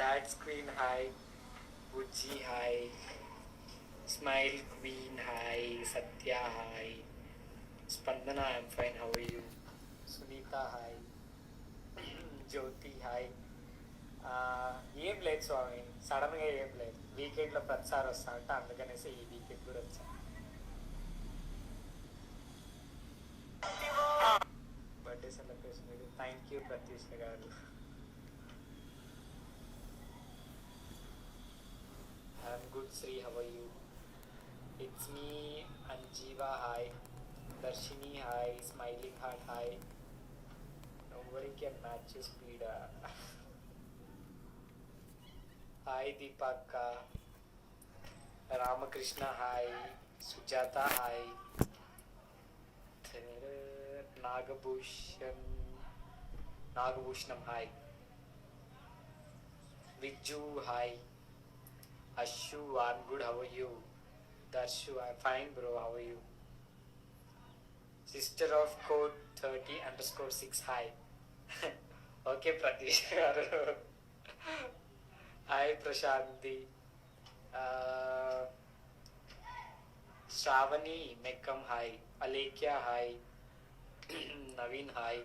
That's Queen, hi. Gucci, hi. Smile Queen, hi. Satya, hi. Spandana, I'm fine. How are you? Sunita, hi. Jyothi hi. ఏం లేదు స్వామి, సడన్గా ఏం లేదు. వీకెండ్లో ప్రతిసారి వస్తా అంటే అందుకనేసి ఈ వీకెండ్ కూడా వచ్చా. బర్త్డే సెలబ్రేషన్ ఇది. థ్యాంక్ యూ ప్రత్యూష గారు. I'm good Sri, how are you? It's me Anjeeva hi. Darshini hi. Smiling heart hi. Nobody can match your speed. Hi Deepaka. Ramakrishna hi. Sujata hi. Nagabhushanam hi. Viju hi. Ashu, I'm good, how are you? Darshu, I'm fine bro, how are you? Sister of code 30_6 hi. Okay Pratheesh గారు. Hi Prashanthi. Sravani Mekkam hi. Alekhya hi. Naveen hi.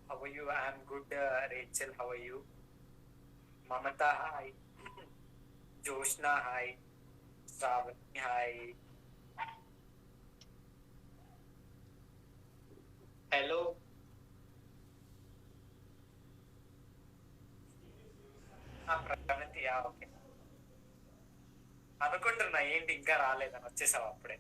How are you? I'm good Rachel, how are you? Mamatha hi. Jyoshna hi. Sravani hi. Hello. Pranathi, okay. అనుకుంటున్నా ఏంటి ఇంకా రాలేదని, వచ్చేసావు అప్పుడే.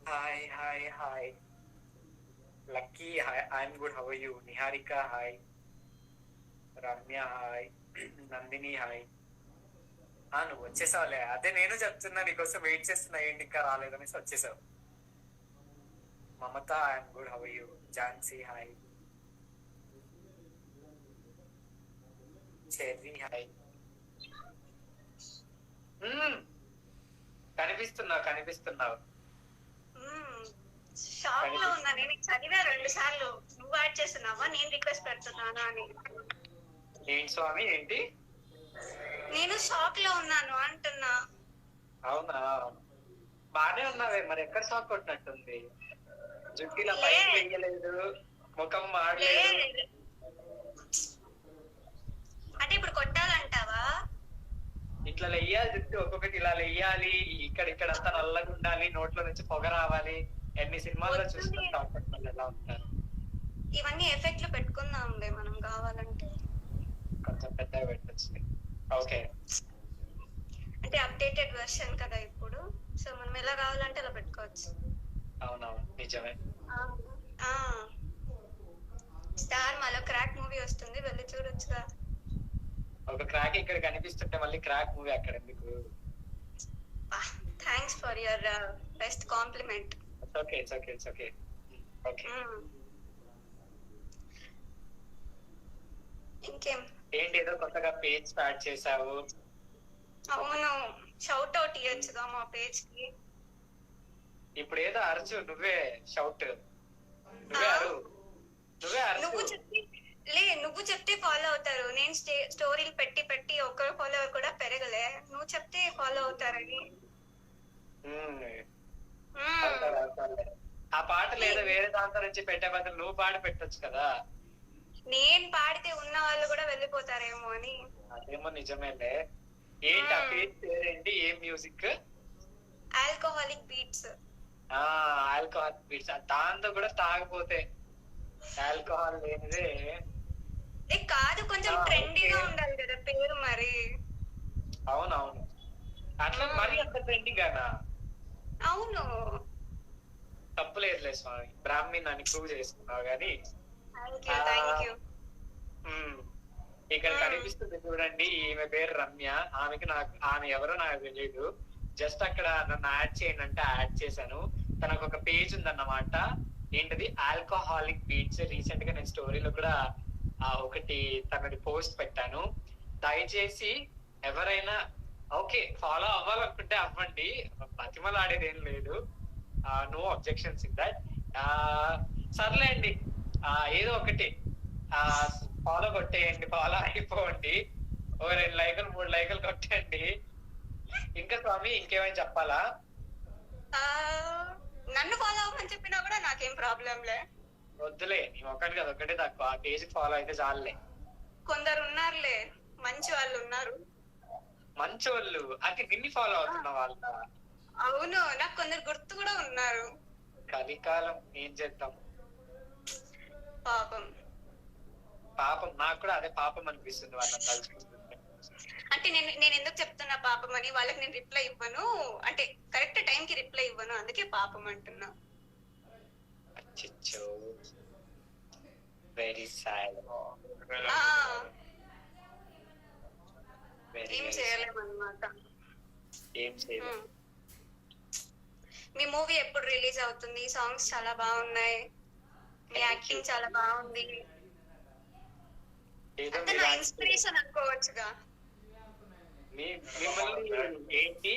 Hi hi hi. Lucky hi. I'm good, how are you? Niharika hi. Ramya hi. Nandini hi. నువ్వు వచ్చేసావులే, అదే నేను చెప్తున్నా నీకోసం వెయిట్ చేస్తున్నా, ఏంటి ఇంకా రాలేదనేసి వచ్చేసావు. Mamatha I'm good, how are you? Jhansi hi. Cherry hi. కనిపిస్తున్నావు. షాక్ లో ఉన్నా, నేను చదివా 2 సార్లు. నువ్వు యాడ్ చేస్తున్నావా, నేను రిక్వెస్ట్ పెడుతున్నానా అని. ఏంటి స్వామి ఏంటి? నేను షాక్ లో ఉన్నాను అంటున్నా. అవునా, బానే ఉన్నావే, మరి ఎక్కడ షాక్ కొట్టినట్టుంది? జుట్టిలా పైకి వెయ్యలేదు, ముఖం మాడలేదు. అంటే ఇప్పుడు కొట్టాలంటావా? ఇట్లా వెయ్యాలి, జుట్టు ఒక్కొక్కటి ఇలా వెయ్యాలి, ఇక్కడంతా నల్లగా ఉండాలి, నోట్లో నుంచి పొగ రావాలి. ఎన్ని సినిమాల్లో చూస్తున్నాం ఎలా ఉంటారు. ఇవన్నీ ఎఫెక్ట్లు పెట్టుకుందాంలే మనం కావాలంటే. కొంచెం పెద్దగా పెట్టచ్చు. ఓకే, అంటే అప్డేటెడ్ వెర్షన్ కదా ఇప్పుడు, సో మనం ఎలా కావాలంటే అలా పెట్టుకోవచ్చు. అవునవును, నిజమే. స్టార్ మాలో క్రాక్ మూవీ వస్తుంది, వెళ్ళి చూడొచ్చుగా. ఒక క్రాక్ ఇక్కడ కనిపిస్తుంటే మళ్ళీ క్రాక్ మూవీ అక్కడ ఎందుకు? Thanks for your best compliment. It's okay. ఇంకేం? ఏంటి ఏదో కొత్తగా పేజ్ స్టార్ట్ చేసావు? అవును, షౌట్ అవుట్ ఇవ్వచ్చుగా మా పేజ్ కి. ఇప్పుడు ఏదో అరచు, నువ్వే షౌట్, నువ్వు చెప్తే ఫాలో అవుతారు. నేను స్టోరీలు పెట్టి ఒక్కరు ఫాలోవర్ కూడా పెరగలే, నువ్వు చెప్తే ఫాలో అవుతారని. ఆ పాట లేదా వేరే దాంతో నుంచి పెట్టే బదులు నువ్వు పాడి పెట్టొచ్చు కదా. నేను పాడితే ఉన్న వాళ్ళు కూడా వెళ్ళిపోతారేమో అని. అదేమో నిజమేలే. ఏంటి ఆ పేజ్ పేరేంటి? ఏం music? Alcoholic beats. Alcoholic beats. దాంతో కూడా తాగపోతే ఆల్కహాల్ లేనిదే కాదు, కొంచెం ట్రెండీగా ఉండాలి కదా పేరు మరి. అవునవును, అట్లా మరి అంత ట్రెండింగ్ గానా? అవును, తప్పులేదులే స్వామి, బ్రాహ్మణ్ అని ప్రూవ్ చేసుకున్నావు. కానీ ఇక్కడ కనిపిస్తుంది చూడండి, ఈమె పేరు రమ్య. ఆమె ఎవరో నాకు తెలియదు. జస్ట్ అక్కడ నన్ను యాడ్ చేయండి అంటే యాడ్ చేశాను. తనకు ఒక పేజ్ ఉందన్నమాట. ఏంటది, ఆల్కహాలిక్ బీట్స్. రీసెంట్ గా నేను స్టోరీలో కూడా ఒకటి తనది పోస్ట్ పెట్టాను. దయచేసి ఎవరైనా ఓకే ఫాలో అవ్వాలనుకుంటే అవ్వండి, బతిమలాడేది ఏం లేదు. No objections in that. సర్లే అండి, ఏదో ఒకటి ఫాలో కొట్టేయండి, ఫాలో అయిపోండి, ఓ 2 లైకులు 3 లైకులు కొట్టండి. ఇంకా స్వామి ఇంకేమైనా చెప్పాలా? నన్ను ఫాలో అవ్వమని చెప్పినా కూడా నాకేం ప్రాబ్లం లే. వద్దులే, నీ ఒకటి కదా, ఒకటే తక్కువ. ఆ పేజ్ ఫాలో అయితే చాలులే. కొందరు ఉన్నారులే, మంచి వాళ్ళు ఉన్నారు. మంచి వాళ్ళు అంటే నిన్ను ఫాలో అవుతున్న వాళ్ళ? అవును, నాకు కొందరు గుర్తు కూడా ఉన్నారు. కలికాలం, ఏం చేద్దాం. పాపం. పాపం, నాకు కూడా అదే పాపం అనిపిస్తుంది వాళ్ళని తలుచుకుంటుంటే. అంటే నేను ఎందుకు చెప్తున్నా పాపం అని, వాళ్ళకి నేను రిప్లై ఇవ్వను, అంటే కరెక్ట్ టైం కి రిప్లై ఇవ్వను, అందుకే పాపం అంటున్నా. అచ్చచ్చో, వెరీ సాడ్. ఏం చేయలేమన్నమాట. ఏం చేయలేం. మీ మూవీ ఎప్పుడు రిలీజ్ అవుతుంది? సాంగ్స్ చాలా బాగున్నాయి, మీ యాక్టింగ్ చాలా బాగుంది. అంటే నా ఇన్స్పిరేషన్ అనుకోవచ్చుగా. మిమ్మల్ని ఏంటి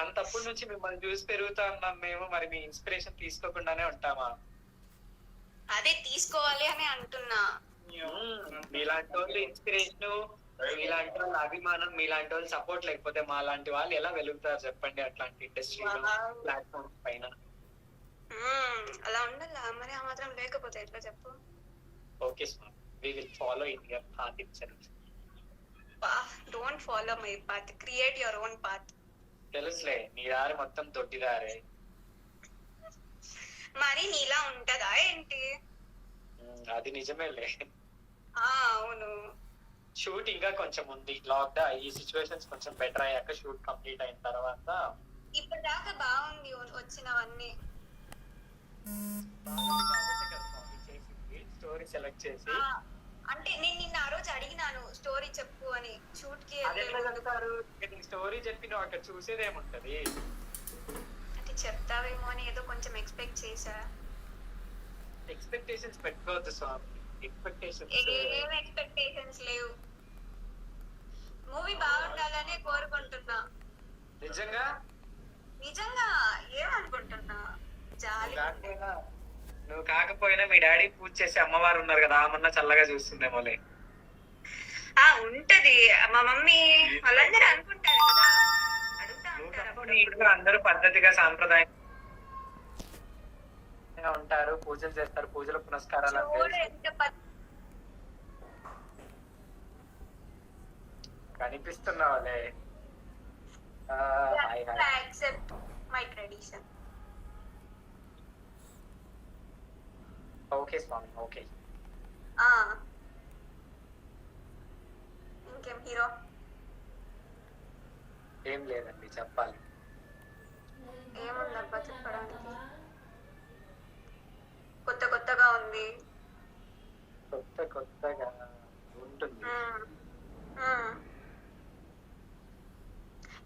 అంతప్పటి నుంచి మిమ్మల్ని చూసి పెరుగుతా ఉన్నాం మేము, మరి మీ ఇన్స్పిరేషన్ తీసుకోకుండానే ఉంటామా? అదే తీసుకోవాలి అని అంటున్నా. మీలాంటి వాళ్ళు ఇన్స్పిరేషన్, మీలాంటి వాళ్ళ అభిమానం, మీలాంటి వాళ్ళు సపోర్ట్ లేకపోతే మా లాంటి వాళ్ళు ఎలా వెలుగుతారు చెప్పండి అట్లాంటి ఇండస్ట్రీలో, ప్లాట్ఫామ్స్ పైన. అలా ఉండాలా మరి, ఆ మాత్రం లేకపోతే ఎట్లా చెప్పు. ఓకే స్వామి, we will follow in your path itself. Don't follow my path, create your own path. తెలుసులే, నీ దారి మొత్తం దొడ్డిదారే. మరి నీలా ఉంటదా ఏంటి? అది నిజమేలే. అవును. షూట్ ఇంకా కొంచెం ఉంది, లాక్డౌన్ ఈ సిచ్యువేషన్స్ కొంచెం బెటర్ అయ్యాక, షూట్ కంప్లీట్ అయిన తర్వాత. ఇప్పటిదాకా బాగుంది వచ్చినవన్నీ. స్టోరీ సెలెక్ట్ చేసి, అంటే నేను నిన్న ఆ రోజు అడిగినాను స్టోరీ చెప్పు అని, షూట్ కి స్టోరీ చెప్పి నువ్వు అక్కడ చూసేదేముంటది, అంటే చెప్తావేమో అని ఏదో కొంచెం ఎక్స్పెక్ట్ చేసా. ఎక్స్పెక్టేషన్స్ పెట్టుకోవద్దు స్వామి, ఏం ఎక్స్పెక్టేషన్స్ లేవు. మూవీ బాగుండాలనే కోరుకుంటున్నా. నిజంగా ఏమనుకుంటున్నా, జాలి. నువ్వు కాకపోయినా మీ డాడీ పూజ చేసి అమ్మవారు ఉన్నారు కదా, ఆమన్నా చల్లగా చూస్తుందేమోలే. ఉంటది, మా మమ్మీ వాళ్ళందరూ అనుకుంటారు కదా, అడుగుతా. అందరూ పద్ధతిగా సాంప్రదాయం ఉంటారు, పూజలు చేస్తారు, పూజలు పునస్కారాలు కనిపిస్తున్నావులే. Accept my tradition. Okay Swami, okay. ఇంకేం హీరో? ఏం లేదండి, చెప్పాలి. ఏముందబ్బా చెప్పడానికి, కొత్తగా ఉంది. కొత్తగా ఉంటుంది.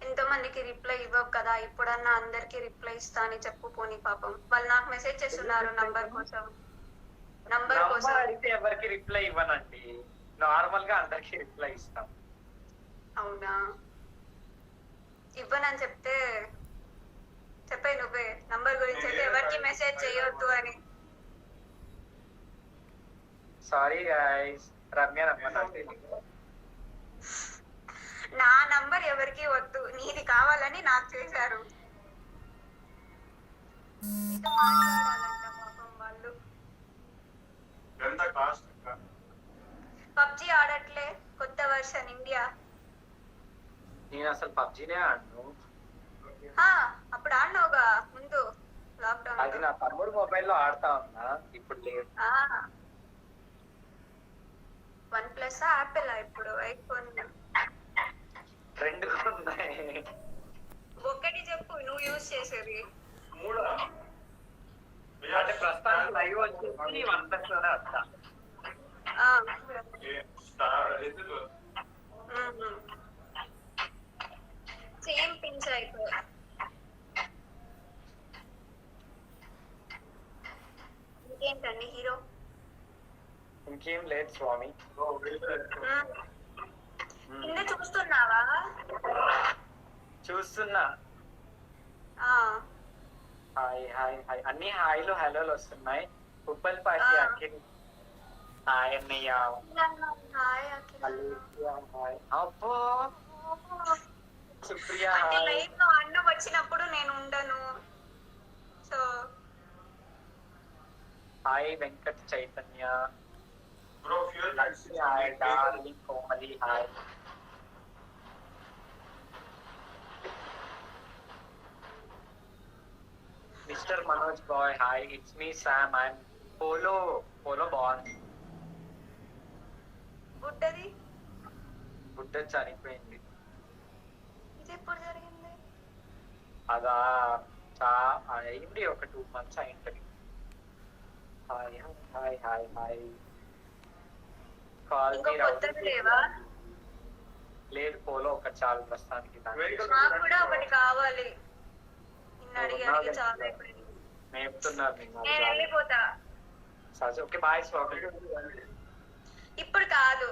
ఎంతో మందికి రిప్లై ఇవ్వవు కదా, ఇప్పుడన్నా అందరికి రిప్లై ఇస్తా అని చెప్పు. పోనీ పాపం వాళ్ళు నాకు మెసేజ్ చేస్తున్నారు నంబర్ కోసం. అడిగితే ఎవరికి రిప్లై ఇవ్వనండి, నార్మల్ గా అందరికి రిప్లై ఇస్తాం. అవునా? ఇవ్వనని చెప్తే చెప్పే నువ్వే, నంబర్ గురించి అయితే ఎవరికి మెసేజ్ చేయొద్దు అని. సారీ గైస్, రమ్య నా నంబర్ ఎవరికి వద్దు, నీది కావాలని నాకు చేశారు. మాట్లాడాలంట పాపం వాళ్ళు. పబ్జి ఆడట్లే, కొత్త వర్షన్ ఇండియా. నేను అసలు పబ్జినే ఆడను. అప్పుడు ఆడినావుగా ముందు లాక్డౌన్. అది నా తమ్ముడు మొబైల్లో ఆడుతా ఉన్నా, ఇప్పుడు లేదు. OnePlus యాపిల్ ఇప్పుడు ఐఫోన్? రెండు ఉన్నాయి. ఒకటి చెప్పు నువ్వు యూజ్ చేసేది. అంటే ప్రస్తుతానికి లైవ్ వచ్చేసి OnePlus లోనే వస్తా. సేమ్ పించ్ అయిపోయి. ఏంటండి హీరో? ఇంకేం లేదు స్వామి. కింద చూస్తున్నావా? చూస్తున్నా. ఆ హాయ్ హాయ్ హాయ్ అన్ని హాయ్లు హలోలు వస్తున్నాయి. ఉప్పల్పాటి ఆ. అఖిల్ హాయ్ అన్నయ్య. హాయ్ అఖిల్. Alicia hi. అబ్బో సుప్రియ అంటే హాయ్. లైవ్ లో అన్నం వచ్చినప్పుడు నేను ఉండను, so hi Venkat Chaitanya. Lakshmi hi. Darling Komali hi. Mister Manoj boy hi. It's me Sam. I'm Polo. Polo బాగుంది. గుడ్డది బుడ్డ చనిపోయింది. ఇది ఎప్పుడు జరిగింది? అదా అయింది, ఒక 2 months అయింటది. Hi hi hi hi. Call ఇంకో కొత్తది లేవా? లేదు, పోలో ఒకటి చాలు ప్రస్తుతానికి. నాకు కూడా ఒకటి కావాలి. నిన్న అడిగి అడిగి చాలా అయిపోయింది. మేపుతున్నారు నేను వెళ్ళిపోతా. ఓకే బాయ్ స్వామి. ఇప్పుడు కాదు.